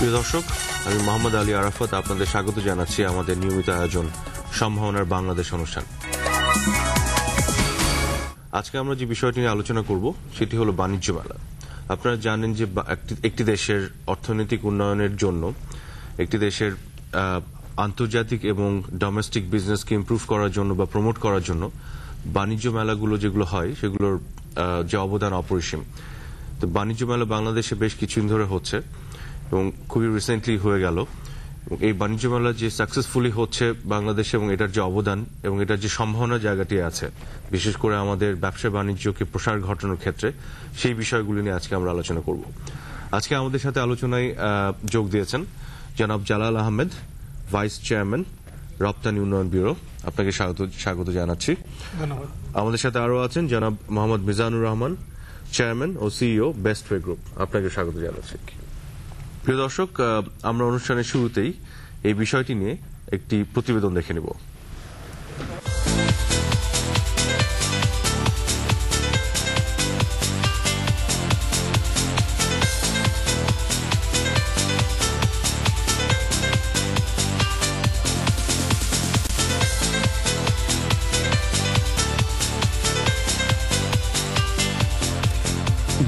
প্রিয় দর্শক, আমি মোহাম্মদ আলী আরাফাত আপনাদের স্বাগত জানাচ্ছি আমাদের নিয়মিত আয়োজন সম্ভাবনার বাংলাদেশ অনুষ্ঠান। আজকে আমরা যে বিষয়টি নিয়ে আলোচনা করব সেটি হলো বাণিজ্য মেলা। আপনারা জানেন যে একটি দেশের অর্থনৈতিক উন্নয়নের জন্য, একটি দেশের আন্তর্জাতিক এবং ডোমেস্টিক বিজনেসকে ইমপ্রুভ করার জন্য বা প্রমোট করার জন্য বাণিজ্য মেলাগুলো যেগুলো হয় সেগুলোর যে অবদান অপরিসীম। তো বাণিজ্য মেলা বাংলাদেশে বেশ কিছুদিন ধরে হচ্ছে এবং খুবই রিসেন্টলি হয়ে গেল। এই বাণিজ্য মেলা যে সাকসেসফুলি হচ্ছে বাংলাদেশে এবং এটার যে অবদান এবং এটার যে সম্ভাবনা জায়গাটি আছে, বিশেষ করে আমাদের ব্যবসা বাণিজ্যকে প্রসার ঘটানোর ক্ষেত্রে, সেই বিষয়গুলি নিয়ে আজকে আমরা আলোচনা করব। আজকে আমাদের সাথে আলোচনায় যোগ দিয়েছেন জনাব জালাল আহমেদ, ভাইস চেয়ারম্যান, রপ্তানি উন্নয়ন ব্যুরো। আপনাকে স্বাগত জানাচ্ছি। ধন্যবাদ। আমাদের সাথে আরও আছেন জনাব মোহাম্মদ মিজানুর রহমান, চেয়ারম্যান ও সিইও বেস্ট ওয়ে গ্রুপ। আপনাকে স্বাগত জানাচ্ছি। প্রিয় দর্শক, আমরা অনুষ্ঠানের শুরুতেই এই বিষয়টি নিয়ে একটি প্রতিবেদন দেখে নেব।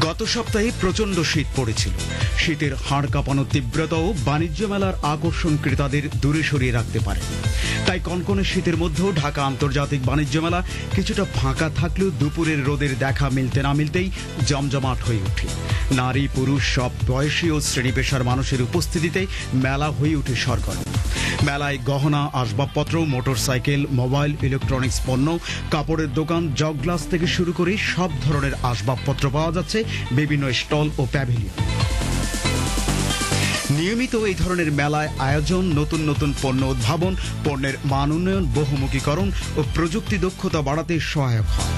গত সপ্তাহে প্রচন্ড শীত পড়েছিল। শীতের হাড় কাঁপানো তীব্রতাও বাণিজ্য মেলার আকর্ষণ ক্রেতাদের দূরে সরিয়ে রাখতে পারে। তাই কনকনে শীতের মধ্যেও ঢাকা আন্তর্জাতিক বাণিজ্য মেলা কিছুটা ফাঁকা থাকলেও দুপুরের রোদের দেখা মিলতে না মিলতেই জমজমাট হয়ে ওঠে। নারী পুরুষ সব বয়সী ও শ্রেণী পেশার মানুষের উপস্থিতিতে মেলা হয়ে ওঠে সরগরম। মেলায় গহনা, আসবাবপত্র, মোটরসাইকেল, মোবাইল, ইলেকট্রনিক্স পণ্য, কাপড়ের দোকান, জগ গ্লাস থেকে শুরু করে সব ধরনের আসবাবপত্র পাওয়া যাচ্ছে বিভিন্ন স্টল ও প্যাভিলিয়ন। নিয়মিত এই ধরনের মেলায় আয়োজন নতুন নতুন পণ্য উদ্ভাবন, পণ্যের মান উন্নয়ন, বহুমুখীকরণ ও প্রযুক্তি দক্ষতা বাড়াতে সহায়ক হয়।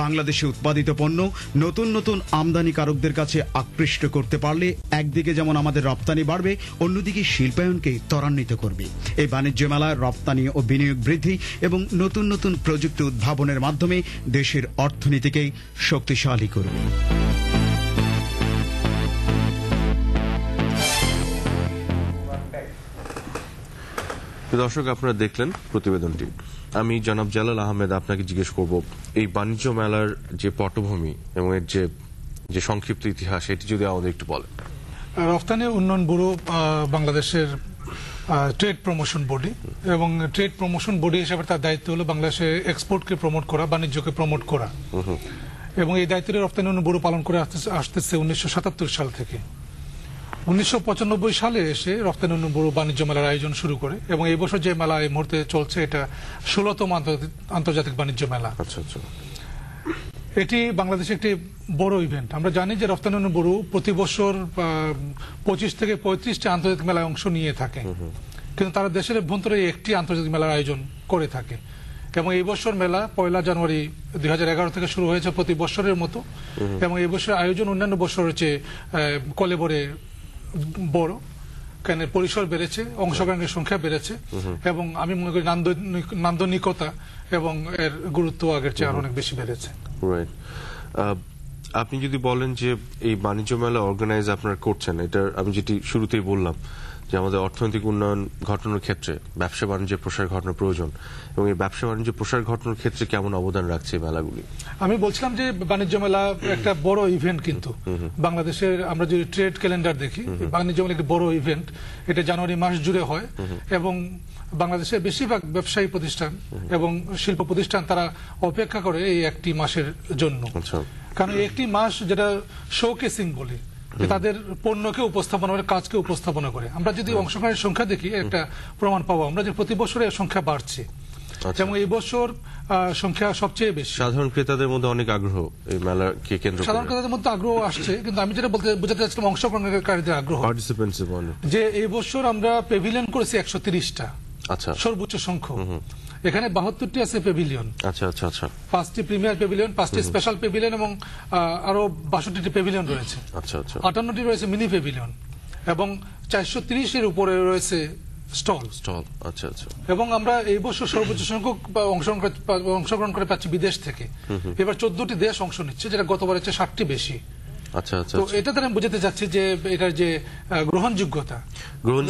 বাংলাদেশে উৎপাদিত পণ্য নতুন নতুন আমদানিকারকদের কাছে আকৃষ্ট করতে পারলে একদিকে যেমন আমাদের রপ্তানি বাড়বে, অন্যদিকে শিল্পায়নকে ত্বরান্বিত করবে। এই বাণিজ্য মেলায় রপ্তানি ও বিনিয়োগ বৃদ্ধি এবং নতুন নতুন প্রযুক্তি উদ্ভাবনের মাধ্যমে দেশের অর্থনীতিকে শক্তিশালী করবে। দর্শক, আপনারা দেখলেন প্রতিবেদনটি। আমি জনাব জালাল আহমেদ আপনাকে জিজ্ঞেস করব, এই বাণিজ্য মেলার যে পটভূমি এবং এর যে সংক্ষিপ্ত ইতিহাস, এটি যদি আমাদের একটু বলেন। রপ্তানি উন্নয়ন ব্যুরো বাংলাদেশের ট্রেড প্রমোশন বডি, এবং ট্রেড প্রমোশন বডি হিসেবে তার দায়িত্ব হলো বাংলাদেশে এক্সপোর্টকে প্রমোট করা, বাণিজ্যকে প্রমোট করা। এবং এই দায়িত্বটি রপ্তানি উন্নয়ন ব্যুরো পালন করে আসতেছে 1977 সাল থেকে। 1995 সালে এসে রপ্তানি উন্নয়ন ব্যুরো বাণিজ্য মেলার আয়োজন শুরু করে, এবং এই বছর যে মেলা এই মুহূর্তে চলছে এটা 16তম আন্তর্জাতিক বাণিজ্য মেলা। এটি বাংলাদেশে একটি বড় ইভেন্ট। আমরা জানি যে রপ্তানি উন্নয়ন ব্যুরো প্রতি বছর 25 থেকে 35টা আন্তর্জাতিক মেলায় অংশ নিয়ে থাকে, কিন্তু তারা দেশের অভ্যন্তরে একটি আন্তর্জাতিক মেলার আয়োজন করে থাকে। এবং এই বছর মেলা 1 জানুয়ারি 2011 থেকে শুরু হয়েছে প্রতি বছরের মতো, এবং এই বছর আয়োজন অন্যান্য বছরের চেয়ে কলেবরে বড়, কেন পরিসর বেড়েছে, অংশগ্রহণের সংখ্যা বেড়েছে, এবং আমি মনে করি নান্দনিকতা এবং এর গুরুত্ব আগের চেয়ে আরো অনেক বেশি বেড়েছে। আপনি যদি বলেন যে এই বাণিজ্য মেলা অর্গানাইজ আপনারা করছেন, এটা আমি যেটি শুরুতেই বললাম যে আমাদের অর্থনৈতিক উন্নয়ন ঘটানোর ক্ষেত্রে ব্যবসা বাণিজ্যের প্রসার ঘটানো প্রয়োজন, এবং এই ব্যবসা বাণিজ্য প্রসার ঘটানোর ক্ষেত্রে কেমন অবদান রাখছে এই মেলাগুলি? আমি বলছিলাম যে বাণিজ্য মেলা একটা বড় ইভেন্ট, কিন্তু বাংলাদেশের আমরা যদি ট্রেড ক্যালেন্ডার দেখি, বাণিজ্য মেলা একটি বড় ইভেন্ট। এটা জানুয়ারি মাস জুড়ে হয়, এবং বাংলাদেশের বেশিরভাগ ব্যবসায়ী প্রতিষ্ঠান এবং শিল্প প্রতিষ্ঠান তারা অপেক্ষা করে এই একটি মাসের জন্য। কারণ একটি মাস যেটা শোকেসিং বলি, তাদের পণ্যকে উপস্থাপনা করে, কাজকে উপস্থাপনা করে। আমরা যদি অংশগ্রহণের সংখ্যা দেখি, একটা প্রমাণ পাবো আমরা যে প্রতি বছর এর সংখ্যা বাড়ছে, এবং এই বছর সংখ্যা সবচেয়ে বেশি। সাধারণ ক্রেতাদের মধ্যে অনেক আগ্রহ এই মেলাকে কেন্দ্র করে। সাধারণ ক্রেতাদের মধ্যে আগ্রহ আসছে, কিন্তু আমি যেটা বোঝাতে চাচ্ছিলাম অংশগ্রহণকারীদের আগ্রহ, যে এই বছর আমরা প্যাভিলিয়ন করেছি 130টা, সর্বোচ্চ সংখ্যা। এখানে 72টি আছে প্যাভিলিয়ন, 5টি প্রিমিয়ার প্যাভিলিয়ন, 5টি স্পেশাল প্যাভিলিয়ন, এবং আরো 62টি প্যাভিলিয়ন রয়েছে। 58টি রয়েছে মিনি প্যাভিলিয়ন, এবং 430-এর উপরে রয়েছে স্টল। এবং আমরা এই বছর সর্বোচ্চ সংখ্যক অংশগ্রহণ করে পাচ্ছি বিদেশ থেকে। এবার 14টি দেশ অংশ নিচ্ছে, যেটা গতবারের চেয়ে 60টি বেশি। আচ্ছা আচ্ছা তো এটা দ্বারা আমি বোঝাতে চাচ্ছি যে এটার যে গ্রহণযোগ্যতা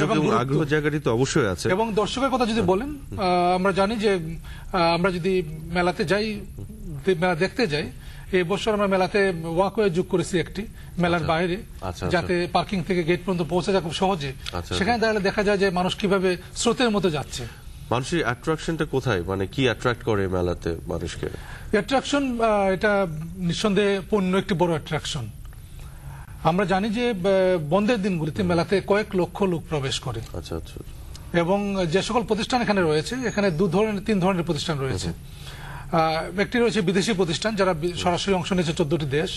এবং আগ্রহ জায়গাটি তো অবশ্যই আছে। এবং দর্শকের কথা যদি বলেন, আমরা জানি যে আমরা যদি মেলাতে যাই, মেলা দেখতে যাই, এই বছর আমরা মেলাতে ওয়াকওয়ে যোগ করেছি একটি মেলার বাইরে, যাতে পার্কিং থেকে গেট পর্যন্ত পৌঁছে যায় খুব সহজে। সেখানে দাঁড়ালে দেখা যায় যে মানুষ কিভাবে স্রোতের মতো যাচ্ছে। মানুষের অ্যাট্রাকশনটা কোথায়, মানে কি অ্যাট্রাক্ট করে মেলাতে মানুষকে? অ্যাট্রাকশন, এটা নিঃসন্দেহে পণ্য একটি বড় অ্যাট্রাকশন। আমরা জানি যে বন্ধের দিনগুলিতে মেলাতে কয়েক লক্ষ লোক প্রবেশ করে। আচ্ছা আচ্ছা। এবং যে সকল প্রতিষ্ঠান এখানে রয়েছে, এখানে তিন ধরনের প্রতিষ্ঠান রয়েছে। একটি রয়েছে বিদেশি প্রতিষ্ঠান যারা সরাসরি অংশ নিয়েছে 14টি দেশ।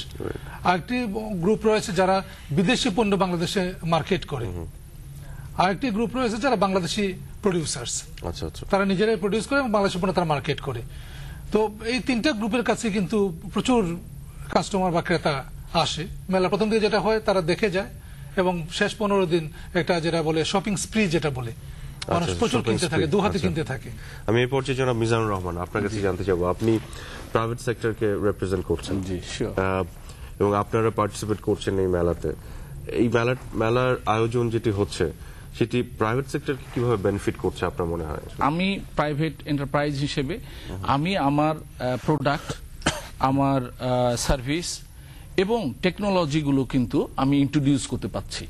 আরেকটি গ্রুপ রয়েছে যারা বিদেশি পণ্য বাংলাদেশে মার্কেট করে। আরেকটি গ্রুপ রয়েছে যারা বাংলাদেশি প্রডিউসার্স, তারা নিজেরাই প্রডিউস করে এবং বাংলাদেশি পণ্য তারা মার্কেট করে। তো এই তিনটা গ্রুপের কাছে কিন্তু প্রচুর কাস্টমার বা ক্রেতা আসে। মেলা প্রথম দিকে যেটা হয়, তারা দেখে যায় এবং শেষ 15 দিন একটা যেটা বলে শপিং স্প্রি, যেটা বলে মানুষ প্রচুর কিনতে থাকে, দু হাতে কিনতে থাকে। আমি এই পর্যায়ে জনাব মিজানুর রহমান, আপনার কাছে জানতে চাবো, আপনি প্রাইভেট সেক্টরকে রিপ্রেজেন্ট করছেন এবং আপনারা পার্টিসিপেট করছেন এই মেলাতে। এই মেলার আয়োজন যেটি হচ্ছে সেটি প্রাইভেট সেক্টরকে কিভাবে বেনিফিট করছে আপনার মনে হয়? আমি প্রাইভেট এন্টারপ্রাইজ হিসেবে আমি আমার প্রোডাক্ট, আমার সার্ভিস এবং টেকনোলজিগুলো কিন্তু আমি ইন্ট্রোডিউস করতে পারছি।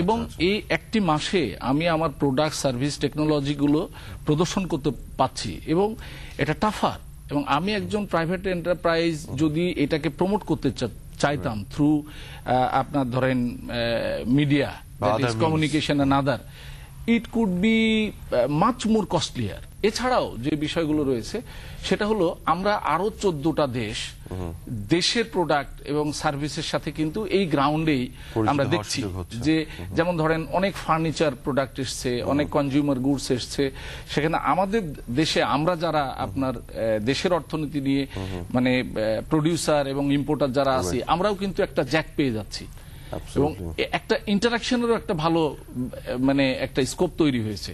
এবং এই একটি মাসে আমি আমার প্রোডাক্ট, সার্ভিস, টেকনোলজিগুলো প্রদর্শন করতে পারছি এবং এটা টাফার। এবং আমি একজন প্রাইভেট এন্টারপ্রাইজ যদি এটাকে প্রমোট করতে চাইতাম থ্রু আপনার ধরেন media, communication and other, it could be much more costlier. এছাড়াও যে বিষয়গুলো রয়েছে সেটা হলো আমরা আরো 14টা দেশের প্রোডাক্ট এবং সার্ভিসের সাথে কিন্তু এই গ্রাউন্ডেই আমরা দেখছি যে, যেমন ধরেন অনেক ফার্নিচার প্রোডাক্ট এসছে, অনেক কনজিউমার গুডস এসছে। সেখানে আমাদের দেশে আমরা যারা আপনার দেশের অর্থনীতি নিয়ে মানে প্রডিউসার এবং ইম্পোর্টার যারা আছি, আমরাও কিন্তু একটা জ্যাক পেয়ে যাচ্ছি এবং একটা ইন্টারাকশনেরও একটা ভালো মানে একটা স্কোপ তৈরি হয়েছে।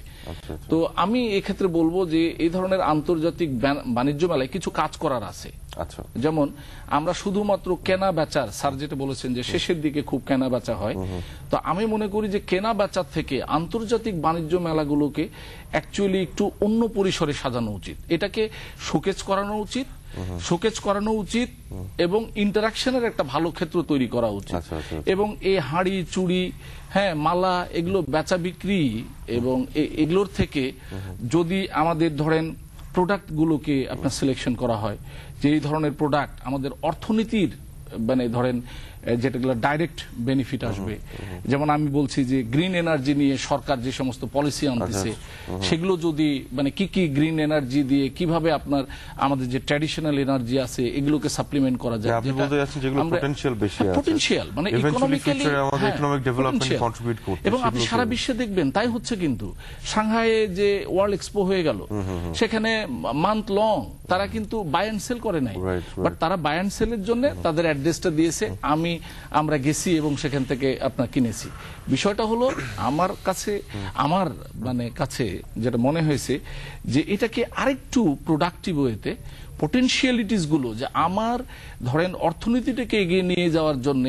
তো আমি এক্ষেত্রে বলবো যে এই ধরনের আন্তর্জাতিক বাণিজ্য মেলায় কিছু কাজ করার আছে। যেমন আমরা শুধুমাত্র কেনা বেচার, স্যার যেটা বলেছেন যে শেষের দিকে খুব কেনা বেচা হয়, তো আমি মনে করি যে কেনা বেচার থেকে আন্তর্জাতিক বাণিজ্য মেলাগুলোকে অ্যাকচুয়ালি একটু অন্য পরিসরে সাজানো উচিত। এটাকে শোকেজ করানো উচিত এবং ইন্টারাকশনের একটা ভালো ক্ষেত্র তৈরি করা উচিত। এবং এই হাড়ি, চুড়ি, মালা, এগুলো বেচা বিক্রি এবং এগুলোর থেকে যদি আমাদের ধরেন প্রোডাক্টগুলোকে আপনার সিলেকশন করা হয়, যে এই ধরনের প্রোডাক্ট আমাদের অর্থনীতির মানে ধরেন যেটাগুলো ডাইরেক্ট বেনিফিট আসবে। যেমন আমি বলছি যে গ্রিন এনার্জি নিয়ে সরকার যে সমস্ত পলিসি আনতেছে, সেগুলো যদি মানে কি কি গ্রিন এনার্জি দিয়ে কিভাবে আপনার আমাদের যে ট্র্যাডিশনাল এনার্জি আছে এগুলোকে সাপ্লিমেন্ট করা যায়, আপনি বলতে যাচ্ছেন যেগুলো পটেনশিয়াল বেশি আছে, পটেনশিয়াল মানে ইকোনমিক্যালি আমাদের ইকোনমিক ডেভেলপমেন্টে কন্ট্রিবিউট করতে। এবং আপনি সারা বিশ্বে দেখবেন তাই হচ্ছে। কিন্তু সাংহাইয়ে যে ওয়ার্ল্ড এক্সপো হয়ে গেল, সেখানে মান্থ লং তারা কিন্তু বাই অ্যান্ড সেল করে নাই, বাট তারা বাই অ্যান্ড সেলের জন্য তাদের অ্যাড্রেসটা দিয়েছে, আমরা গেছি এবং সেখান থেকে আপনার কিনেছি। বিষয়টা হলো আমার কাছে যেটা মনে হয়েছে যে এটাকে আরেকটু প্রোডাক্টিভ ওয়েতে পটেনশিয়ালিটিস গুলো, যে আমার ধরেন অর্থনীতিটাকে এগিয়ে নিয়ে যাওয়ার জন্য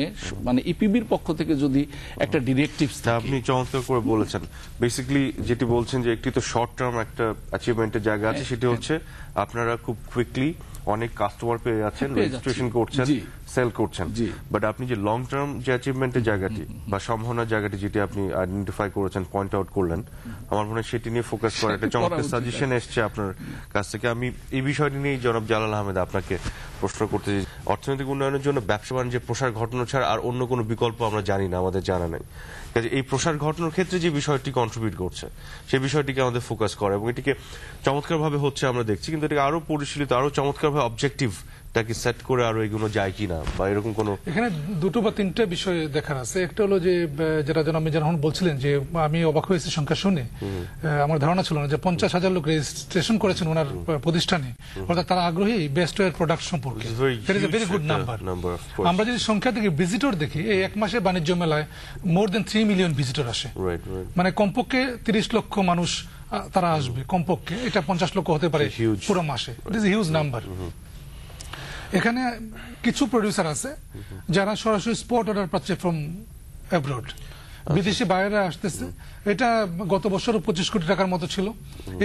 মানে ইপিবির পক্ষ থেকে যদি একটা ডিরেক্টিভস থাকে। আপনি চমৎকার করে বলেছেন। বেসিক্যালি যেটি বলছেন যে একটি তো শর্ট টার্ম একটা অ্যাচিভমেন্টের জায়গা আছে, সেটি হচ্ছে আপনারা খুব কুইকলি অনেক কাস্টমার পেয়ে যাচ্ছেন, রেজিস্ট্রেশন করছেন, সেল করছেন। বাট আপনি যে লং টার্ম যে অ্যাচিভমেন্টের জায়গাটি বা সম্ভাবনার জায়গাটি যেটি আপনি আইডেন্টিফাই করেছেন, পয়েন্ট আউট করলেন, আমার মনে হয় সেটি নিয়ে ফোকাস করা একটা চমৎকার সাজেশন এসছে আপনার কাছ থেকে। আমি এই বিষয়টি নিয়ে জনাব জালাল আহমেদ আপনাকে প্রশ্ন করতে চাই। অর্থনৈতিক উন্নয়নের জন্য ব্যবসা বাণিজ্যের প্রসার ঘটানো ছাড়া আর অন্য কোনো বিকল্প আমরা জানি না, আমাদের জানা নাই। কাজে এই প্রসার ঘটানোর ক্ষেত্রে যে বিষয়টি কন্ট্রিবিউট করছে, সেই বিষয়টিকে আমাদের ফোকাস করা এবং এটিকে চমৎকারভাবে হচ্ছে আমরা দেখছি, কিন্তু এটাকে আরো পরিশীলিত, আরো চমৎকারভাবে অবজেক্টিভ তাকে সেট করে আরো এগুলো যায় কিনা বা এরকম কোন। এখানে 2 বা 3টা বিষয় দেখার আছে। একটা হলো যে যেটা জনাব মিজানুর বলছিলেন যে আমি অবাক হয়েছি সংখ্যা শুনে, আমার ধারণা ছিল না যে 50,000 লোক রেজিস্ট্রেশন করেছেন ওনার প্রতিষ্ঠানে, অর্থাৎ তারা আগ্রহী বেস্ট ওয়্যার প্রোডাক্ট সম্পর্কে। That is a very good number. আমরা যদি সংখ্যা দেখি, ভিজিটর দেখি, এই এক মাসে বাণিজ্য মেলায় মোর দেন 3 মিলিয়ন ভিজিটর আসে। মানে কমপক্ষে 30 লক্ষ মানুষ তারা আসবে কমপক্ষে, এটা 50 লক্ষ হতে পারে পুরো মাসে। It is a huge number. এখানে কিছু প্রডিউসার আছে যারা সরাসরি স্পট অর্ডার পাচ্ছে ফ্রম অ্যাব্রড, বিদেশি বাইরেরা আসতেছে। এটা গত বছরও 25 কোটি টাকার মতো ছিল,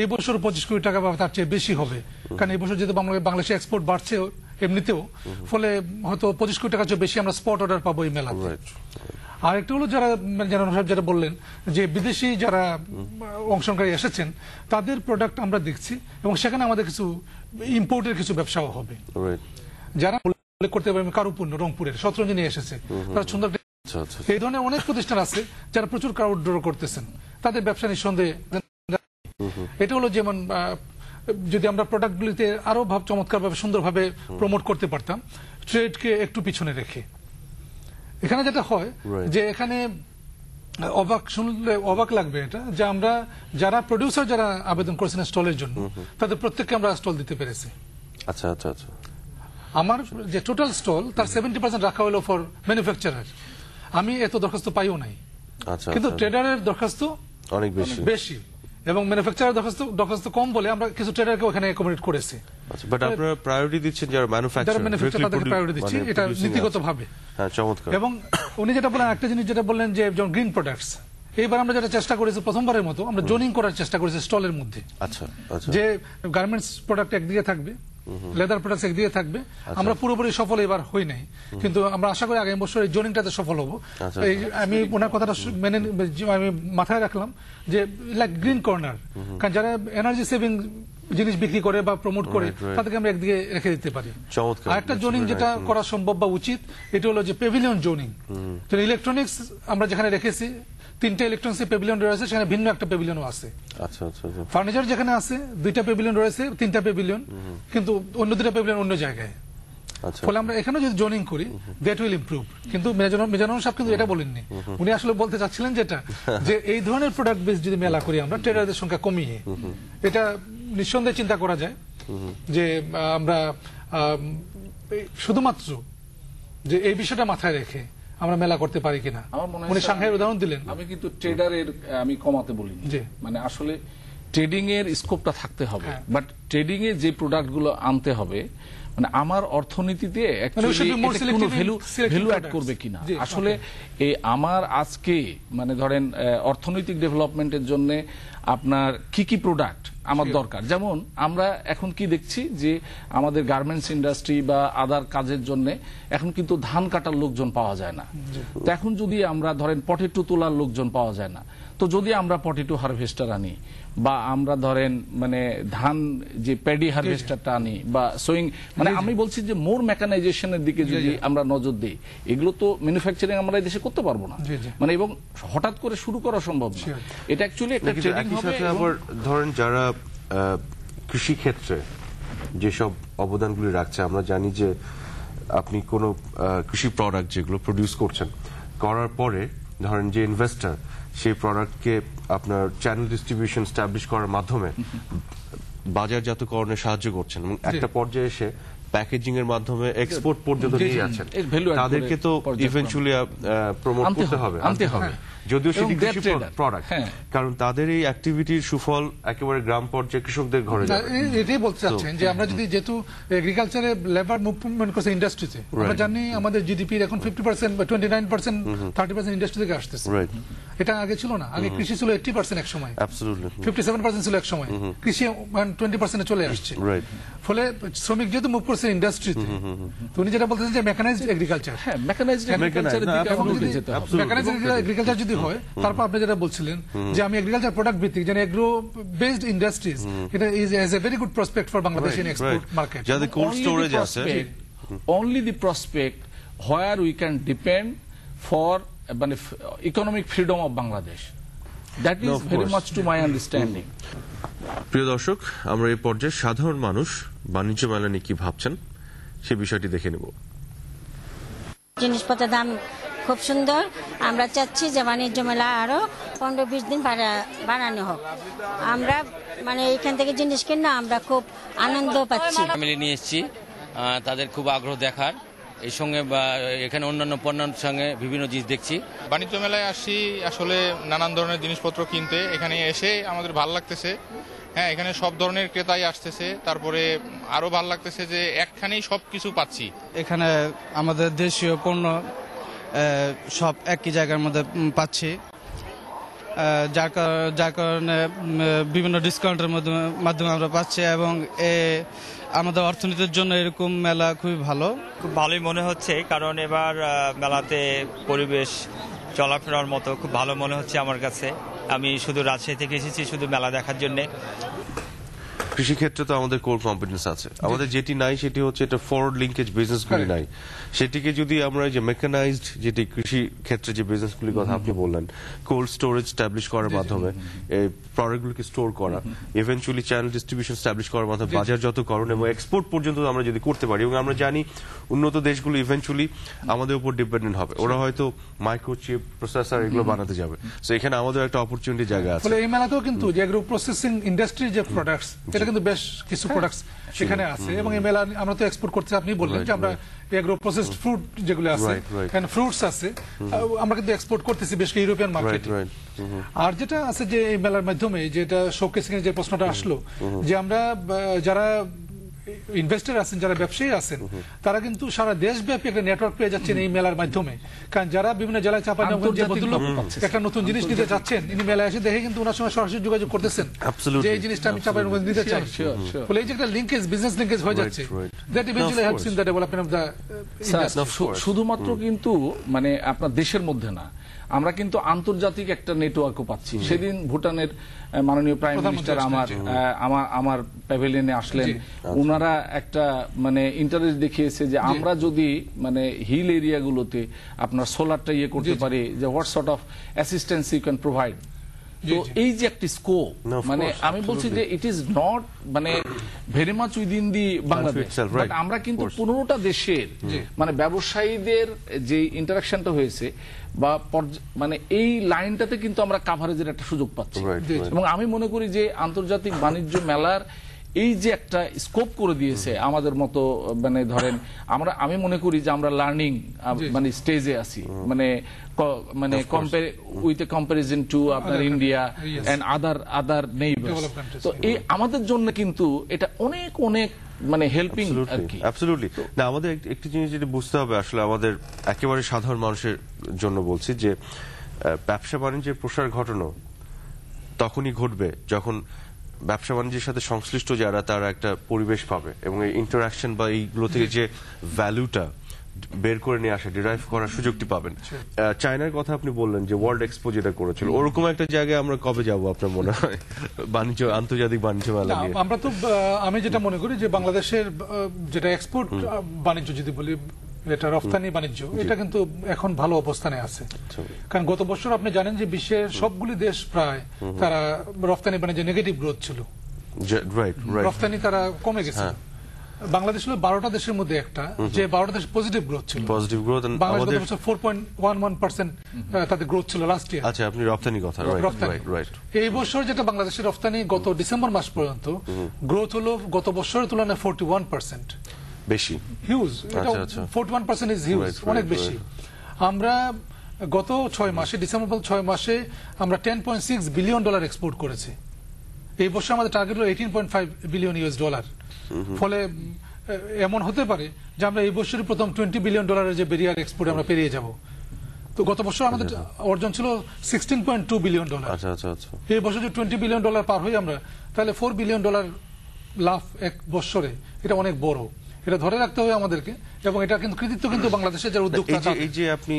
এই বছর 25 কোটি টাকা বা তার চেয়ে বেশি হবে, কারণ এই বছর যেহেতু বাংলাদেশে এক্সপোর্ট বাড়ছে এমনিতেও, ফলে হয়তো 25 কোটি টাকার চেয়ে বেশি আমরা স্পট অর্ডার পাবো এই মেলাতে। আর একটা হলো যারা যেটা বললেন যে বিদেশি যারা অংশগ্রহণকারী এসেছেন তাদের প্রোডাক্ট আমরা দেখছি, এবং সেখানে আমাদের কিছু ইম্পোর্টের কিছু ব্যবসাও হবে। যারা করতে পারবে কারুপণ্য, রংপুরের 17 জন এসেছে, তারা সুন্দর। এই ধরনের অনেক প্রতিষ্ঠান আছে যারা প্রচুর ক্রাউড ড্র করতেছেন, তাদের ব্যবসা নিঃসন্দেহে। এটা হলো যেমন যদি আমরা প্রোডাক্টগুলিতে আরো চমৎকার ভাবে সুন্দরভাবে প্রমোট করতে পারতাম, ট্রেডকে একটু পিছনে রেখে। এখানে যেটা হয় যে এখানে শুনলে অবাক লাগবে এটা, যে আমরা যারা প্রডিউসার যারা আবেদন করেছেন স্টলের জন্য, তাদের প্রত্যেককে আমরা স্টল দিতে পেরেছি। আচ্ছা আচ্ছা আচ্ছা। আমার যে টোটাল স্টল তার 70% রাখা হলো ফর ম্যানুফ্যাকচারার। আমি এত দরখাস্ত পাইও নাই, কিন্তু ট্রেডারের দরখাস্ত অনেক বেশি এবং ম্যানুফ্যাকচারার দরখাস্ত কম বলে আমরা কিছু ট্রেডারকে ওখানে অ্যাকোমোডেট করেছি। বাট আপনারা প্রায়োরিটি দিচ্ছেন যারা ম্যানুফ্যাকচারার, তাদেরকে প্রায়োরিটি দিচ্ছি, এটা নীতিগতভাবে। হ্যাঁ, চমৎকার। এবং উনি যেটা বলেন, একটা জিনিস যেটা বললেন যে যেমন গ্রিন প্রোডাক্টস, এইবার আমরা যেটা চেষ্টা করেছি প্রথমবারের মতো আমরা জোনিং করার চেষ্টা করেছি স্টলের মধ্যে। আচ্ছা আচ্ছা। যে গার্মেন্টস প্রোডাক্ট একদিকে থাকবে, লেদার প্রোডাক্টস একদিকে থাকবে। আমরা পুরোপুরি সফল এবার হই নাই, কিন্তু আমরা আশা করি আগামী বছর এই জোনিংটাতে সফল হবো। আমি ওনার কথাটা মেনে আমি মাথায় রাখলাম যে লাইক গ্রিন কর্নার, কারণ যারা এনার্জি সেভিং জিনিস বিক্রি করে বা প্রমোট করে তাদেরকে আমরা একদিকে রেখে দিতে পারি। আর একটা জোনিং যেটা করা সম্ভব বা উচিত, এটা হলো যে পেভিলিয়ন জোনিং। ইলেকট্রনিক্স আমরা যেখানে রেখেছি 3টা ইলেকট্রনিক্স পেভিলিয়ন রয়েছে, সেখানে ভিন্ন একটা পেভিলিয়নও আছে। আচ্ছা আচ্ছা। ফার্নিচার যেখানে আছে 2টা পেভিলিয়ন রয়েছে, 3টা পেভিলিয়ন, কিন্তু অন্য 2টা পেভিলিয়ন অন্য জায়গায়। ফলে আমরা এখানে যদি জোনিং করি দ্যাট উইল ইমপ্রুভ। কিন্তু মেজানুর সাহেব কিন্তু এটা বলেননি, উনি আসলে বলতে চাচ্ছিলেন যেটা যে এই ধরনের প্রোডাক্ট বেস যদি মেলা করি আমরা ট্রেডারদের সংখ্যা কমিয়ে, এটা নিঃসন্দেহে চিন্তা করা যায় যে আমরা শুধুমাত্র যে এই বিষয়টা মাথায় রেখে আমরা মেলা করতে পারি কিনা। উনি সাংহাইয়ের উদাহরণ দিলেন। আমি কিন্তু ট্রেডারের আমি কমাতে বলিনি, মানে আসলে ট্রেডিং এর স্কোপটা থাকতে হবে, বাট ট্রেডিং এ যে প্রোডাক্ট গুলো আনতে হবে, মানে আমার অর্থনীতিতে ভ্যালু অ্যাড করবে কিনা। আসলে আমার আজকে মানে ধরেন অর্থনৈতিক ডেভেলপমেন্টের জন্য আপনার কি কি প্রোডাক্ট আমার দরকার। যেমন আমরা এখন কি দেখছি যে আমাদের গার্মেন্টস ইন্ডাস্ট্রি বা আদার কাজের জন্য এখন কিন্তু ধান কাটার লোকজন পাওয়া যায় না। তো এখন যদি আমরা ধরেন পটেটো তোলার লোকজন পাওয়া যায় না, তো যদি আমরা পটেটো হারভেস্টার আনি বা আমরা ধরেন মানে ধান যে প্যাডি হারভেস্টারটা আনি বা সোয়িং, মানে আমি বলছি যে মোর মেকানাইজেশনের দিকে যদি আমরা নজর দিই, এগুলো তো ম্যানুফ্যাকচারিং আমরা এই দেশে করতে পারবো না, মানে এবং হঠাৎ করে শুরু করা সম্ভব না। এটা অ্যাকচুয়ালি একটা ট্রেডিং হবে। আবার ধরেন যারা কৃষি ক্ষেত্রে যেসব অবদানগুলি রাখছে, আমরা জানি যে আপনি কোনো কৃষি প্রোডাক্ট যেগুলো প্রডিউস করছেন, করার পরে ধরেন যে ইনভেস্টর সেই প্রোডাক্টকে আপনার চ্যানেল ডিস্ট্রিবিউশন স্টাবলিশ করার মাধ্যমে বাজারজাতকরণে সাহায্য করছেন, এবং একটা পর্যায়ে এসে প্যাকেজিং এর মাধ্যমে এক্সপোর্ট পর্যন্ত নিয়ে যাচ্ছেন, তাদেরকে তো ইভেন্চুয়ালি প্রমোট করতে হবে, আনতে হবে, যদিও সেটি কৃষি প্রোডাক্ট, কারণ তাদের এই অ্যাক্টিভিটির সুফল একেবারে গ্রাম পর্যায়ে কৃষকদের ঘরে যাবে। এটাই বলতে চাচ্ছেন যে আমরা যদি যেহেতু এগ্রিকালচারে লেবার মুভমেন্ট করছে ইন্ডাস্ট্রিতে, আমরা জানি আমাদের জিডিপির এখন 50% বা 29% 30% ইন্ডাস্ট্রি থেকে আসতেছে। এটা আগে ছিল না, আগে কৃষি ছিল 80% এক সময়, 57% ছিল এক সময়, কৃষি 20% চলে আসছে। ফলে শ্রমিক যেহেতু মুভ করছে ইন্ডাস্ট্রিতে, তো উনি যেটা বলতেছেন যে মেকানাইজড এগ্রিকালচার, মেকানাইজড এগ্রিকালচার যদি হয়, তারপর আপনি যেটা বলছিলেন যে আমি এগ্রিকালচার প্রোডাক্ট ভিত্তিক, যেন এগ্রো বেসড ইন্ডাস্ট্রিজ, এটা is a very good prospect for Bangladesh in export market. যাদের কোল্ড স্টোরেজ আছে, only the prospect where we can depend for মানে economic freedom of Bangladesh, that is very much to my understanding. প্রিয় দর্শক, আমরা এই পর্যায়ে সাধারণ মানুষ বাণিজ্য মেলা নিয়ে কি ভাবছেন সে বিষয়টি দেখে নেব। জিনিসপত্রের দাম খুব সুন্দর, আমরা চাচ্ছি যে বাণিজ্য মেলা আরো 15-20 দিন বাড়ানো হোক। আমরা মানে এখান থেকে জিনিস কিনে আমরা খুব আনন্দ পাচ্ছি। ফ্যামিলি নিয়ে এসেছি, তাদের খুব আগ্রহ দেখার, এই সঙ্গে এখানে অন্যান্য পণ্যের সঙ্গে বিভিন্ন জিনিস দেখছি। বাণিজ্য মেলায় আসছি আসলে নানান ধরনের জিনিসপত্র কিনতে, এখানে এসে আমাদের ভালো লাগতেছে। হ্যাঁ, এখানে সব ধরনের ক্রেতাই আসতেছে। তারপরে আরো ভালো লাগতেছে যে একখানেই সবকিছু পাচ্ছি। এখানে আমাদের দেশীয় পণ্য সব একই জায়গার মধ্যে পাচ্ছি, যার কারণে বিভিন্ন ডিসকাউন্টের মাধ্যমে আমরা পাচ্ছি, এবং আমাদের অর্থনীতির জন্য এরকম মেলা খুবই ভালো। খুব ভালোই মনে হচ্ছে, কারণ এবার মেলাতে পরিবেশ চলাফেরার মতো খুব ভালো মনে হচ্ছে আমার কাছে। আমি শুধু রাজশাহী থেকে এসেছি শুধু মেলা দেখার জন্যে। কৃষিক্ষেত্রে তো আমাদের কোর কম্পিটেন্স আছে, আমাদের যেটি নাই সেটি হচ্ছে এটা ফরওয়ার্ড লিঙ্কেজ বিজনেসগুলি নাই। সেটিকে যদি আমরা যে মেকানাইজড যেটি কৃষি ক্ষেত্রে যে বিজনেসগুলির কথা আপনি বললেন, কোল্ড স্টোরেজ স্টাবলিশ করার মাধ্যমে এই প্রোডাক্টগুলোকে স্টোর করা, ইভেনচুয়ালি চ্যানেল ডিস্ট্রিবিউশন স্টাবলিশ করার মাধ্যমে বাজারজাতকরণ এবং এক্সপোর্ট পর্যন্ত আমরা যদি করতে পারি, এবং আমরা জানি উন্নত দেশগুলো ইভেনচুয়ালি আমাদের উপর ডিপেন্ডেন্ট হবে, ওরা হয়তো মাইক্রোচিপ প্রসেসর এগুলো বানাতে যাবে। সো এখানে আমাদের একটা অপরচুনিটি জায়গা আছে। এই মেলাতেও কিন্তু যে এগ্রো প্রসেসিং ইন্ডাস্ট্রির যে প্রোডাক্টস, এটা কিন্তু বেশ কিছু প্রোডাক্টস সেখানে আছে, এবং এই মেলা আমরা তো এক্সপোর্ট করতে, আপনি বললেন যে আমরা এগ্রো প্রসেসড ফ্রুট যেগুলো আছে এন্ড ফ্রুটস আছে, আমরা কিন্তু এক্সপোর্ট করতেছি বেশ ইউরোপিয়ান মার্কেটে। আর যেটা আছে যে এই মেলার মাধ্যমে যেটা শোকেসিং এর যে প্রশ্নটা আসলো, যে আমরা যারা ইনভেস্টর আছেন, যারা ব্যবসায়ী আছেন, তারা কিন্তু সারা দেশব্যাপী একটা নেটওয়ার্ক পেয়ে যাচ্ছেন এই মেলার মাধ্যমে। কারণ যারা বিভিন্ন জেলায় চাঁপাইনবাবগঞ্জে একটা নতুন জিনিস নিতে চাচ্ছেন, ইনি মেলায় এসে দেখে কিন্তু ওনার সঙ্গে সরাসরি যোগাযোগ করতেছেন যে এই জিনিসটা আমি চাঁপাইনবাবগঞ্জ নিতে চাই। ফলে এই যে একটা লিঙ্কেজ, বিজনেস লিঙ্কেজ হয়ে যাচ্ছে, that eventually helps in the development of the industry. শুধুমাত্র কিন্তু মানে আপনার দেশের মধ্যে না, আমরা কিন্তু আন্তর্জাতিক একটা নেটওয়ার্কও পাচ্ছি। সেদিন ভুটানের মাননীয় প্রাইম মিনিস্টার আমার প্যাভিলিয়নে আসলেন, ওনারা একটা মানে ইন্টারেস্ট দেখিয়েছে যে আমরা যদি মানে হিল এরিয়াগুলোতে আপনার সোলারটা ইয়ে করতে পারি, যে what sort of assistance you can provide. তো এই যে একটি স্কোপ, মানে আমি বলছি যে ইট ইজ নট মানে very much within the Bangladesh, but আমরা কিন্তু 15টা দেশের মানে ব্যবসায়ীদের যে ইন্টারাকশনটা হয়েছে বা মানে এই লাইনটাতে কিন্তু আমরা কাভারেজের একটা সুযোগ পাচ্ছি। এবং আমি মনে করি যে আন্তর্জাতিক বাণিজ্য মেলার এই যে একটা স্কোপ করে দিয়েছে আমাদের মতো, মানে ধরেন আমি মনে করি যে আমরা লার্নিং মানে স্টেজে আছি, মানে মানে উইথ এ কম্পারিজন টু আপনার ইন্ডিয়া এন্ড আদার নেইবার্স। তো এই আমাদের জন্য কিন্তু এটা অনেক অনেক মানে হেল্পিং আর কি। অ্যাবসলিউটলি না, আমাদের একটি জিনিস যেটা বুঝতে হবে, আসলে আমাদের একেবারে সাধারণ মানুষের জন্য বলছি, যে ব্যবসা বাণিজ্যের প্রসার ঘটানো তখনই ঘটবে যখন ব্যবসা বাণিজ্যের সাথে সংশ্লিষ্ট যারা, তারা একটা পরিবেশ পাবে, এবং এই ইন্টারাকশন বা এইগুলো থেকে যে ভ্যালুটা বের করে নিয়ে আসা, ডিরাইভ করার সুযোগটি পাবেন। চায়নার কথা আপনি বললেন যে ওয়ার্ল্ড এক্সপো যেটা করেছিল, ওরকম একটা জায়গায় আমরা কবে যাব আপনার মনে হয় বাণিজ্য, আন্তর্জাতিক বাণিজ্য মেলা নিয়ে? আমরা তো আমি যেটা মনে করি যে বাংলাদেশের যেটা এক্সপোর্ট বাণিজ্য যদি বলি, এটা রফতানি বাণিজ্য, এটা কিন্তু এখন ভালো অবস্থানে আছে। কারণ গত বছর আপনি জানেন যে বিশ্বের সবগুলি দেশ প্রায় তারা রফতানি বাণিজ্যে নেগেটিভ গ্রোথ ছিল, রফতানি তারা কমে গেছে। বাংলাদেশ হলো 12টা দেশের মধ্যে একটা, যে 12টা দেশ পজিটিভ গ্রোথ ছিল। বাংলাদেশ 4.11% তাদের গ্রোথ ছিল লাস্ট ইয়ার। আচ্ছা, আপনি রপ্তানি কথা, রাইট। এই বছর যেটা বাংলাদেশের রপ্তানি গত ডিসেম্বর মাস পর্যন্ত গ্রোথ হলো গত বছরের তুলনায় 41%, বেশি, হিউজ। 41% ইজ হিউজ, অনেক বেশি। আমরা গত 6 মাসে, ডিসেম্বর 6 মাসে আমরা $10.6 বিলিয়ন এক্সপোর্ট করেছি। এই বছর আমাদের টার্গেট হলো $18.5 বিলিয়ন। ফলে এমন হতে পারে যে আমরা এই বছরের প্রথম $20 বিলিয়ন যে বেরিয়ার এক্সপোর্ট আমরা পেরিয়ে যাব। তো গত বছর আমাদের অর্জন ছিল $16.2 বিলিয়ন। এই বছর যে $20 বিলিয়ন পার হই আমরা, তাহলে $4 বিলিয়ন লাভ এক বছরে, এটা অনেক বড়। এটা ধরে রাখতে হবে আমাদেরকে, এবং এটা কিন্তু কৃতিত্ব কিন্তু বাংলাদেশের যারা উদ্যোক্তা। এই যে আপনি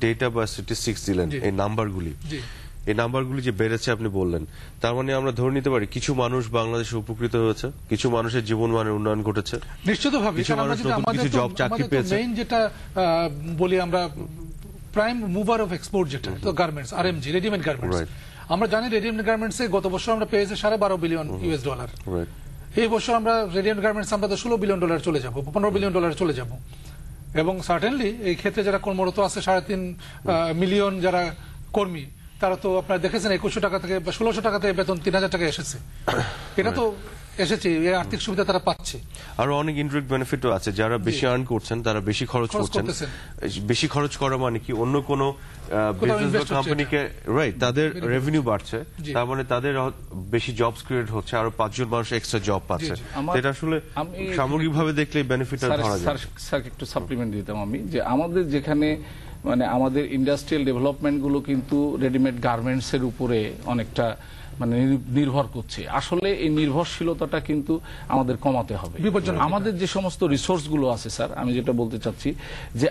ডেটা বা স্ট্যাটিস্টিক্স দিলেন, এই নাম্বারগুলি যে বেড়েছে আপনি বললেন, তার মানে আমরা ধরে নিতে পারি কিছু মানুষ বাংলাদেশে উপকৃত হয়েছে, কিছু মানুষের জীবনমানের উন্নয়ন ঘটেছে নিশ্চিতভাবে। কিছু জব চাকরি পেয়েছে। মেইন যেটা বলি আমরা প্রাইম মুভার অফ এক্সপোর্ট, যেটা তো গার্মেন্টস, আরএমজি, রেডিমেড গার্মেন্টস। আমরা জানি রেডিমেড গার্মেন্টসে গত বছর আমরা পেয়েছি $12.5 বিলিয়ন। এই বছর আমরা রেডিমেড গার্মেন্টস আমরা $16 বিলিয়ন চলে যাব, $15 বিলিয়ন চলে যাব। এবং সার্টেনলি এই ক্ষেত্রে যারা কর্মরত আছে 3.5 মিলিয়ন যারা কর্মী, তারা তো আপনারা দেখেছেন 2100 টাকা থেকে বা 1600 টাকা থেকে বেতন 3000 টাকা এসেছে। এটা তো এসেছে, এই আর্থিক সুবিধা তারা পাচ্ছে। আরো অনেক ইনডিরেক্ট বেনিফিটও আছে, যারা বেশি আর্ন করছেন তারা বেশি খরচ করছেন। করতেছেন। বেশি খরচ করা মানে কি অন্য কোনো বিজনেস বা invest হচ্ছে কোম্পানিকে, রাইট, তাদের রেভিনিউ বাড়ছে, জি। তার মানে তাদের বেশি জবস ক্রিয়েট হচ্ছে, আরো 5 জন মানুষ এক্সট্রা জব পাচ্ছে। জি। আমার- তো এটা আসলে আমি সামগ্রিকভাবে দেখলে বেনিফিটটা ধরা যায়। স্যার একটু সাপ্লিমেন্ট দিতাম আমি, যে আমাদের যেখানে মানে আমাদের ইন্ডাস্ট্রিয়াল ডেভেলপমেন্ট গুলো কিন্তু রেডিমেড গার্মেন্টস এর উপরে অনেকটা মানে নির্ভর করছে। আসলে এই নির্ভরশীলতাটা কিন্তু আমাদের কমাতে হবে। বিপজ্জনক। আমাদের যে সমস্ত রিসোর্স গুলো আছে স্যার, আমি যেটা বলতে চাচ্ছি যে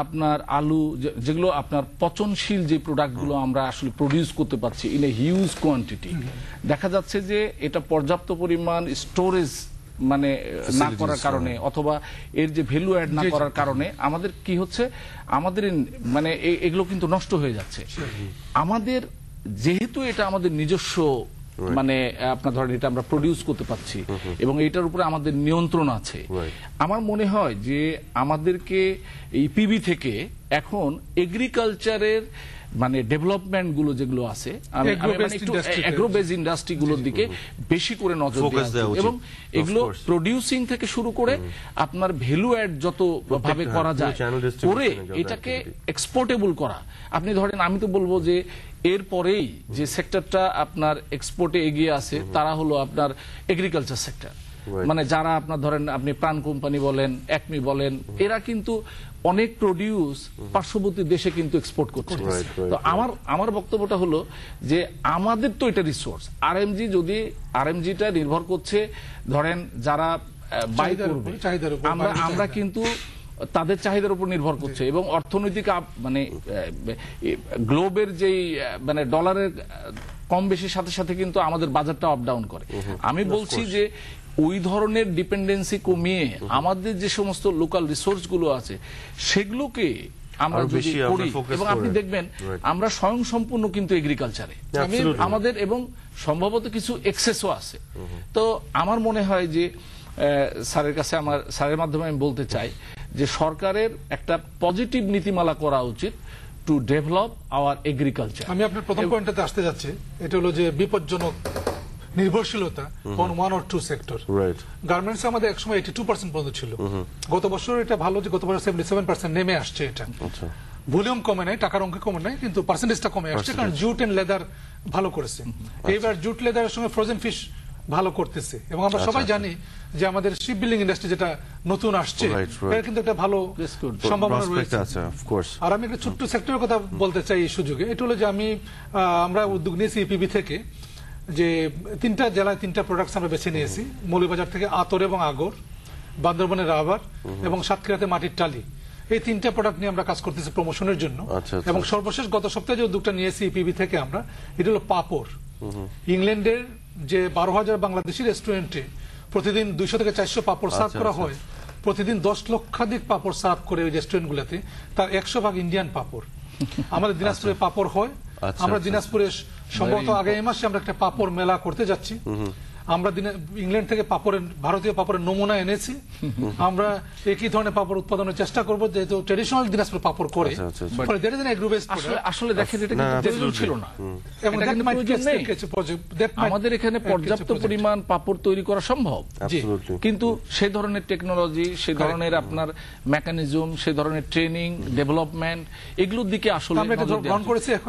আপনার আলু যেগুলো আপনার পচনশীল যে প্রোডাক্টগুলো আমরা আসলে প্রডিউস করতে পারছি ইন এ হিউজ কোয়ান্টিটি, দেখা যাচ্ছে যে এটা পর্যাপ্ত পরিমাণ স্টোরেজ মানে না করার কারণে অথবা এর যে ভ্যালু অ্যাড না করার কারণে আমাদের কি হচ্ছে, আমাদের মানে এগুলো কিন্তু নষ্ট হয়ে যাচ্ছে। আমাদের যেহেতু এটা আমাদের নিজস্ব মানে আপনার ধরেন এটা আমরা প্রডিউস করতে পারছি এবং এটার উপরে আমাদের নিয়ন্ত্রণ আছে, আমার মনে হয় যে আমাদেরকে এই পিবি থেকে এখন এগ্রিকালচারের মানে ডেভেলপমেন্ট গুলো যেগুলো আছে এগ্রো বেস ইন্ডাস্ট্রি গুলোর দিকে বেশি করে নজর দেওয়া উচিত এবং এগুলো প্রডিউসিং থেকে শুরু করে আপনার ভ্যালু অ্যাড যত ভাবে করা যায় করে এটাকে এক্সপোর্টেবল করা। আপনি ধরেন আমি তো বলবো যে এরপরেই যে সেক্টরটা আপনার এক্সপোর্টে এগিয়ে আছে তারা হলো আপনার এগ্রিকালচার সেক্টর। মানে যারা আপনার ধরেন আপনি প্রাণ কোম্পানি বলেন, একমি বলেন, এরা কিন্তু অনেক প্রডিউস পার্শ্ববর্তী দেশে কিন্তু এক্সপোর্ট করছে। তো আমার বক্তব্যটা হলো যে আমাদের তো এটা রিসোর্স, আরএমজিটা নির্ভর করছে ধরেন যারা বাই করবে আমরা কিন্তু তাদের চাহিদার উপর নির্ভর করছে এবং অর্থনৈতিক মানে গ্লোবের যেই মানে ডলারের কম বেশির সাথে সাথে কিন্তু আমাদের বাজারটা আপ ডাউন করে। আমি বলছি যে ওই ধরনের ডিপেন্ডেন্সি কমিয়ে আমাদের যে সমস্ত লোকাল রিসোর্স গুলো আছে সেগুলোকে আমরা যদি করি, এবং আপনি দেখবেন আমরা স্বয়ংসম্পূর্ণ কিন্তু এগ্রিকালচারে আমাদের এবং সম্ভবত কিছু এক্সেসও আছে। তো আমার মনে হয় যে স্যারের কাছে স্যারের মাধ্যমে আমি বলতে চাই যে সরকারের একটা পজিটিভ নীতিমালা করা উচিত টু ডেভেলপ আওয়ার এগ্রিকালচার। আমি আপনার প্রথম পয়েন্টটাতে আসতে যাচ্ছি, এটা হলো যে বিপজ্জনক নির্ভরশীলতা on one or two sector. Garments আমাদের একসময় 82% পর্যন্ত ছিল, গত বছর এটা ভালো যে গত বছর 77% নেমে আসছে। এটা ভলিউম কমে নাই, টাকার অঙ্কে কমে নাই, কিন্তু পার্সেন্টেজটা কমে আসছে কারণ জুট এন্ড লেদার ভালো করেছে। এইবার জুট লেদারের সঙ্গে ফ্রোজেন ফিশ ভালো করতেছে এবং আমরা সবাই জানি যে আমাদের শিপ বিল্ডিং ইন্ডাস্ট্রি যেটা নতুন আসছে এটা কিন্তু একটা ভালো সম্ভাবনা রয়েছে। আর আমি একটা ছোট্ট সেক্টরের কথা বলতে চাই এই সুযোগে, এটা হলো যে আমরা উদ্যোগ নিয়েছি ইপিবি থেকে যে 3টা জেলায় 3টা প্রোডাক্টস আমরা বেছে নিয়েছি, মৌলভীবাজার থেকে আতর এবং আগর, বান্দরবনের রাবার এবং সাতক্ষীরাতে মাটির টালি। এই 3টা প্রোডাক্ট নিয়ে আমরা কাজ করতেছি প্রমোশনের জন্য। এবং সর্বশেষ গত সপ্তাহে যে উদ্যোগটা নিয়েছি ইপিবি থেকে আমরা, এটা হলো পাপড়। ইংল্যান্ডের যে 12,000 বাংলাদেশি রেস্টুরেন্টে প্রতিদিন 200 থেকে 400 পাপড় সার্ভ করা হয়, প্রতিদিন 10 লক্ষাধিক পাপড় সার্ভ করে ওই রেস্টুরেন্ট গুলাতে, তার 100% ইন্ডিয়ান পাপড়। আমাদের দিনাজপুরে পাপড় হয়, আমরা দিনাজপুরে সম্ভবত আগামী মাসে আমরা একটা পাপড় মেলা করতে যাচ্ছি। আমরা ইংল্যান্ড থেকে ভারতীয় পাপড়ের নমুনা এনেছি, আমরা একই ধরনের পাপড় উৎপাদনের চেষ্টা করবো যেহেতু ট্রেডিশনাল দিনাজপুর পাপড় করে। আসলে দেখেন এটা কিন্তু ছিল না, আমাদের এখানে পর্যাপ্ত পরিমাণ পাপড় তৈরি করা সম্ভব, কিন্তু সে ধরনের টেকনোলজি, সে ধরনের আপনার মেকানিজম, সে ধরনের ট্রেনিং ডেভেলপমেন্ট এগুলোর দিকে আসলে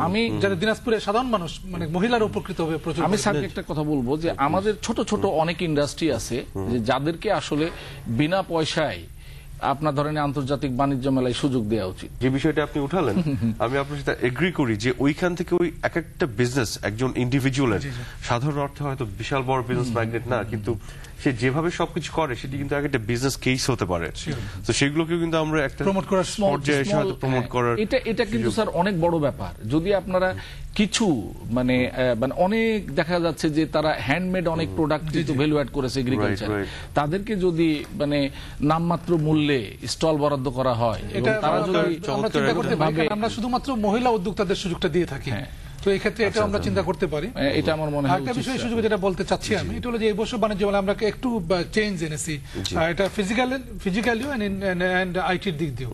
আমি যারা দিনাজপুরের সাধারণ মানুষ মানে মহিলারা উপকৃত হবে প্রচুর। আমি স্যারকে একটা কথা বলবো যে আমাদের ছোট ছোট অনেক ইন্ডাস্ট্রি আছে যে যাদেরকে আসলে বিনা পয়সায় আপনার ধরেন আন্তর্জাতিক বাণিজ্য মেলায় সুযোগ দেওয়া উচিত। যে বিষয়টা আপনি উঠালেন আমি আপনার সাথে এগ্রি করি যে ওইখান থেকে ওই এক একটা বিজনেস একজন ইন্ডিভিজুয়ালের সাধারণ অর্থে হয়তো বিশাল বড় বিজনেস ম্যাগনেট না, কিন্তু সে যেভাবে সবকিছু করে সেটি কিন্তু একটা বিজনেস কেস হতে পারে। তো সেগুলোকে কিন্তু আমরা একটা প্রমোট করার প্রমোট করার এটা কিন্তু স্যার অনেক বড় ব্যাপার। যদি আপনারা কিছু মানে অনেক দেখা যাচ্ছে যে তারা হ্যান্ডমেড অনেক প্রোডাক্ট কিন্তু ভ্যালু অ্যাড করেছে এগ্রিকালচার, তাদেরকে যদি মানে নামমাত্র মূল্যে স্টল বরাদ্দ করা হয়, তারা যদি আমরা শুধুমাত্র মহিলা উদ্যোক্তাদের সুযোগটা দিয়ে থাকি তো এই ক্ষেত্রে এটা আমরা চিন্তা করতে পারি। এটা আমার মনে হয় একটা বিষয় সুযোগ যেটা বলতে চাচ্ছি আমি, এটা হলো যে এই বছর বাণিজ্য মেলা আমরা একটু চেঞ্জ এনেছি, এটা ফিজিক্যালিও এন্ড আইটির দিক দিয়েও।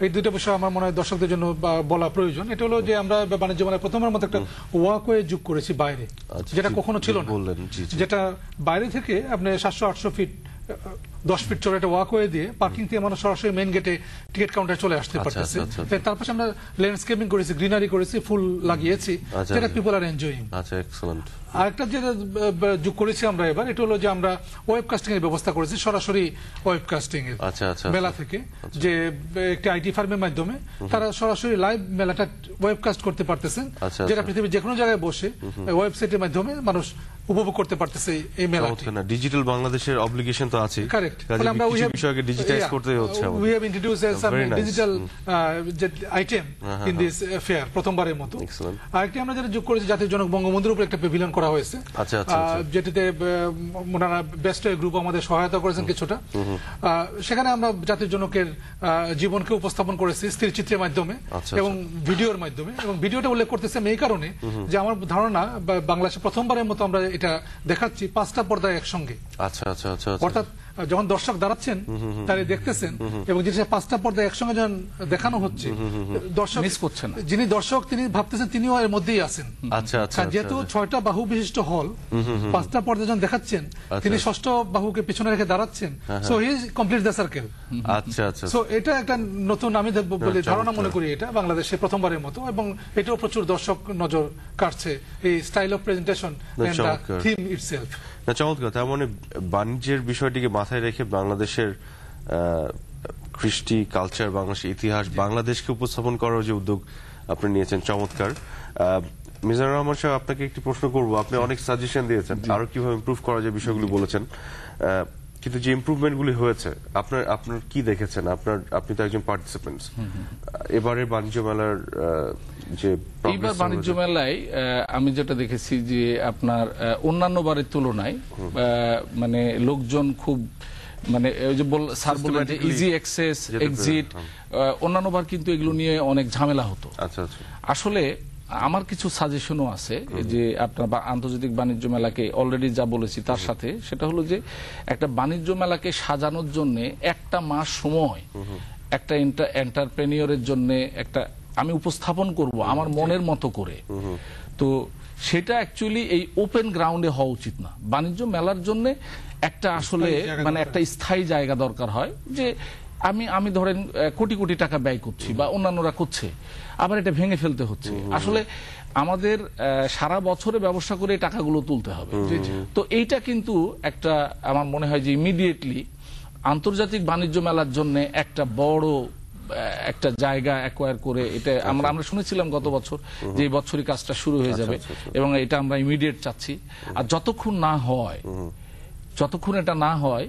এই দুটো বিষয় আমার মনে হয় দর্শকদের জন্য বলা প্রয়োজন। এটা হলো যে আমরা বাণিজ্য মেলায় প্রথমের মতো একটা ওয়াকওয়ে যোগ করেছি বাইরে, যেটা কখনো ছিল না, যেটা বাইরে থেকে আপনি 700-800 ফিট 10 ফিট চড়ে একটা ওয়াকওয়ে দিয়ে পার্কিং থেকে মানুষ সরাসরি মেইন গেটে টিকিট কাউন্টারে চলে আসতে পারতেছে। তারপর আমরা ল্যান্ডস্কেপিং করেছি, গ্রিনারি করেছি, ফুল লাগিয়েছি, যেটা পিপল আর এনজয়িং। আরেকটা যেটা যোগ করেছি আমরা এবার, এটা হলো যে আমরা ওয়েবকাস্টিং এর ব্যবস্থা করেছি, সরাসরি ওয়েবকাস্টিং এর মেলা থেকে, যে একটা আইটি ফার্মের মাধ্যমে তারা সরাসরি লাইভ মেলাটা ওয়েবকাস্ট করতে পারতেছেন, যেটা পৃথিবীর যে কোনো জায়গায় বসে ওয়েবসাইটের মাধ্যমে মানুষ উপভোগ করতে পারতেছে এই মেলাটি। ডিজিটাল বাংলাদেশের অবলিগেশন তো আছে, কারেক্ট। তাহলে আমরা বিষয়কে ডিজিটাইজ করতে হচ্ছে, we have introduced some digital item in this fair প্রথমবারের মতো। আরেকটি আমরা যেটা যোগ করেছি, জাতির জনক বঙ্গবন্ধুর উপর একটা প্যাভিলিয়ন করা হয়েছে, যেটাতে ওনারা বেস্ট গ্রুপ আমাদের সহায়তা করেছেন কিছুটা। সেখানে আমরা জাতির জনকের জীবনকে উপস্থাপন করেছি স্থিরচিত্রের মাধ্যমে এবং ভিডিওর মাধ্যমে। এবং ভিডিওটা উল্লেখ করতেছি আমি এই কারণে যে আমার ধারণা বাংলাদেশে প্রথমবারের মতো আমরা এটা দেখাচ্ছি 5টা পর্দায় একসঙ্গে। অর্থাৎ যখন দর্শক দাঁড়াচ্ছেন, তারা দেখতেছেন, এবং যে 5টা পর্দায় একসঙ্গে যখন দেখানো হচ্ছে, দর্শক মিস করছে না। যিনি দর্শক তিনি ভাবতেছেন তিনিও এর মধ্যেই আছেন। যেহেতু 6টা বাহু বিশিষ্ট হল, 5টা পর্দা যখন দেখাচ্ছেন, তিনি 6ষ্ঠ বাহুকে পিছনে রেখে দাঁড়াচ্ছেন, so he is complete the circle. So এটা একটা নতুন আমি বলে ধারণা মনে করি, এটা বাংলাদেশে প্রথমবারের মতো, এবং এটাও প্রচুর দর্শক নজর কাটছে, এই style of presentation and the theme itself. চমৎকার। তার মানে বাণিজ্যের বিষয়টিকে মাথায় রেখে বাংলাদেশের কৃষ্টি, কালচার, বাংলাদেশের ইতিহাস, বাংলাদেশকে উপস্থাপন করার যে উদ্যোগ আপনি নিয়েছেন, চমৎকার। মিজানুর রহমান সাহেব, আপনাকে একটি প্রশ্ন করব। আপনি অনেক সাজেশন দিয়েছেন আরো কিভাবে ইমপ্রুভ করা যায়, বিষয়গুলি বলেছেন, কিন্তু যে ইমপ্রুভমেন্টগুলি হয়েছে আপনার কি দেখেছেন? আপনি তো একজন পার্টিসিপেন্ট। এবারের বাণিজ্য মেলার যে এইবার বাণিজ্য মেলায় আমি যেটা দেখেছি যে আপনার অন্যান্য বারের তুলনায় মানে লোকজন খুব মানে ওই যে স্যার বললেন যে ইজি অ্যাক্সেস, এক্সিট, অন্যান্য বার কিন্তু এগুলো নিয়ে অনেক ঝামেলা হতো। আসলে আমার কিছু সাজেশনও আছে যে আপনার আন্তর্জাতিক বাণিজ্য মেলাকে অলরেডি যা বলেছি তার সাথে, সেটা হলো যে একটা বাণিজ্য মেলাকে সাজানোর জন্য একটা মাস সময় একটা এন্টারপ্রেনিয়রের জন্য একটা আমি উপস্থাপন করব আমার মনের মতো করে। তো সেটা অ্যাকচুয়ালি এই ওপেন গ্রাউন্ডে হওয়া উচিত না। বাণিজ্য মেলার জন্য একটা আসলে মানে একটা স্থায়ী জায়গা দরকার হয়, যে আমি ধরেন কোটি কোটি টাকা ব্যয় করছি বা অন্যান্যরা করছে, আবার এটা ভেঙে ফেলতে হচ্ছে। আসলে আমাদের সারা বছরে ব্যবসা করে টাকাগুলো তুলতে হবে। তো এইটা কিন্তু একটা আমার মনে হয় যে ইমিডিয়েটলি আন্তর্জাতিক বাণিজ্য মেলার জন্য একটা বড় একটা জায়গা অ্যাকোয়ার করে, এটা আমরা শুনেছিলাম গত বছর যে এই বছরই কাজটা শুরু হয়ে যাবে, এবং এটা আমরা ইমিডিয়েট চাচ্ছি। আর যতক্ষণ এটা না হয়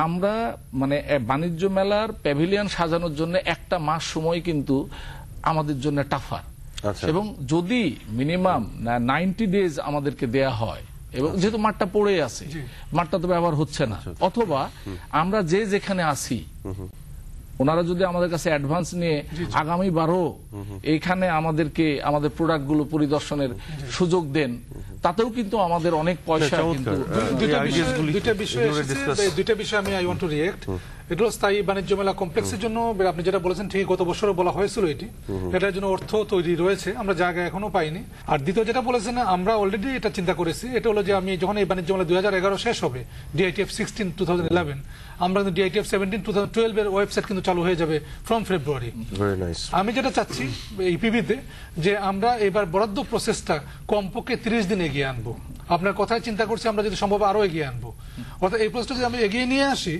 আমরা মানে বাণিজ্য মেলার প্যাভিলিয়ন সাজানোর জন্য একটা মাস সময় কিন্তু আমাদের জন্য টাফার, এবং যদি মিনিমাম 90 ডেজ আমাদেরকে দেয়া হয়, এবং যেহেতু মাঠটা পড়ে আছে, মাঠটা তো ব্যবহার হচ্ছে না, অথবা আমরা যেখানে আছি ওনারা যদি আমাদের কাছে অ্যাডভান্স নিয়ে আগামী বারও এইখানে আমাদেরকে আমাদের প্রোডাক্টগুলো পরিদর্শনের সুযোগ দেন, তাতেও কিন্তু আমাদের অনেক পয়সা কিন্তু দুইটা বিষয় আমি আই ওয়ান্ট টু রিঅ্যাক্ট। এটা স্থায়ী বাণিজ্য মেলা কমপ্লেক্সের জন্য আপনি যেটা বলেছেন ঠিক, গত বছরও বলা হয়েছিল এটার জন্য অর্থ তৈরি রয়েছে, আমরা জায়গা এখনো পাইনি। আর দ্বিতীয় যেটা বলেছেন, আমরা অলরেডি এটা চিন্তা করেছি, এটা হলো যে আমি যখন এই বাণিজ্য মেলা 2011 শেষ হবে, DITF 16 2011, আমরা কিন্তু DITF 17 2012 এর ওয়েবসাইট কিন্তু চালু হয়ে যাবে ফ্রম ফেব্রুয়ারি। আমি যেটা চাচ্ছি ইপিবিতে যে আমরা এবার বরাদ্দ প্রসেসটা কমপক্ষে 30 দিন এগিয়ে আনবো। আপনার কথায় চিন্তা করছি আমরা যদি সম্ভব আরো এগিয়ে আনবো, অর্থাৎ এই প্রসেসটা যদি আমি এগিয়ে নিয়ে আসি,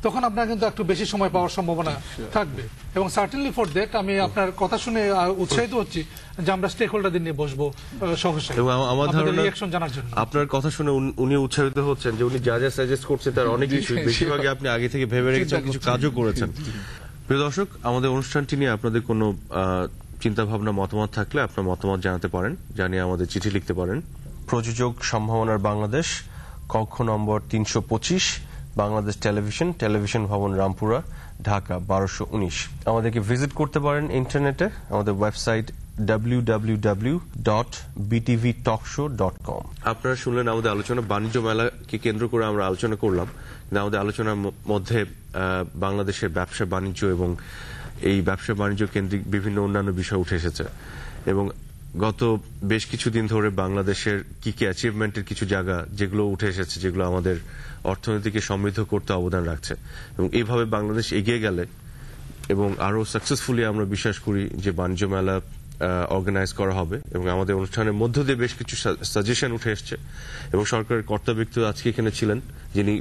তখন আপনার কিন্তু একটু বেশি সময় পাওয়ার সম্ভাবনা থাকবে। এবং সার্টেনলি ফর দ্যাট আমি আপনার কথা শুনে উৎসাহিত হচ্ছি যে আমরা স্টেক হোল্ডারদের নিয়ে বসবো সহসা, রিঅ্যাকশন জানার জন্য। আপনার কথা শুনে উনি উৎসাহিত হচ্ছেন যে উনি যা যা সাজেস্ট করছেন তার অনেক কিছু বেশিরভাগই আপনি আগে থেকে ভেবে রেখেছেন, কিছু কাজও করেছেন। প্রিয় দর্শক, আমাদের অনুষ্ঠানটি নিয়ে আপনাদের কোনো চিন্তা ভাবনা, মতামত থাকলে আপনার মতামত জানাতে পারেন, জানিয়ে আমাদের চিঠি লিখতে পারেন। প্রযোজক সম্ভাবনার বাংলাদেশ, কক্ষ নম্বর 325, বাংলাদেশ টেলিভিশন ভবন, রামপুরা, ঢাকা 1219। আমাদেরকে ভিজিট করতে পারেন ইন্টারনেটে, আমাদের ওয়েবসাইট www.btvtalkshow.com। আপনারা শুনলেন আমাদের আলোচনা, বাণিজ্য মেলাকে কেন্দ্র করে আমরা আলোচনা করলাম। আমাদের আলোচনার মধ্যে বাংলাদেশের ব্যবসা বাণিজ্য এবং এই ব্যবসা বাণিজ্য কেন্দ্রিক বিভিন্ন অন্যান্য বিষয় উঠে এসেছে, এবং গত বেশ কিছুদিন ধরে বাংলাদেশের কি কি অ্যাচিভমেন্টের কিছু জায়গা যেগুলো উঠে এসেছে, যেগুলো আমাদের অর্থনীতিকে সমৃদ্ধ করতে অবদান রাখছে। এবং এইভাবে বাংলাদেশ এগিয়ে গেলে এবং আরো সাকসেসফুলি আমরা বিশ্বাস করি যে বাণিজ্য মেলা অর্গানাইজ করা হবে, এবং আমাদের অনুষ্ঠানের মধ্য দিয়ে বেশ কিছু সাজেশন উঠে এসছে, এবং সরকারের কর্তা ব্যক্তি আজকে এখানে ছিলেন যিনি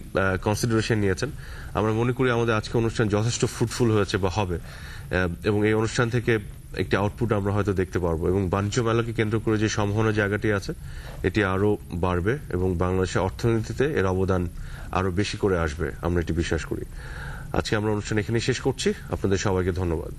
কনসিডারেশন নিয়েছেন। আমরা মনে করি আমাদের আজকে অনুষ্ঠান যথেষ্ট ফ্রুটফুল হয়েছে বা হবে, এবং এই অনুষ্ঠান থেকে একটি আউটপুট আমরা হয়তো দেখতে পারবো, এবং বাণিজ্য মেলাকে কেন্দ্র করে যে সম্ভাবনা জায়গাটি আছে এটি আরো বাড়বে এবং বাংলাদেশের অর্থনীতিতে এর অবদান আরো বেশি করে আসবে, আমরা এটি বিশ্বাস করি। আজকে আমরা অনুষ্ঠান এখানেই শেষ করছি। আপনাদের সবাইকে ধন্যবাদ।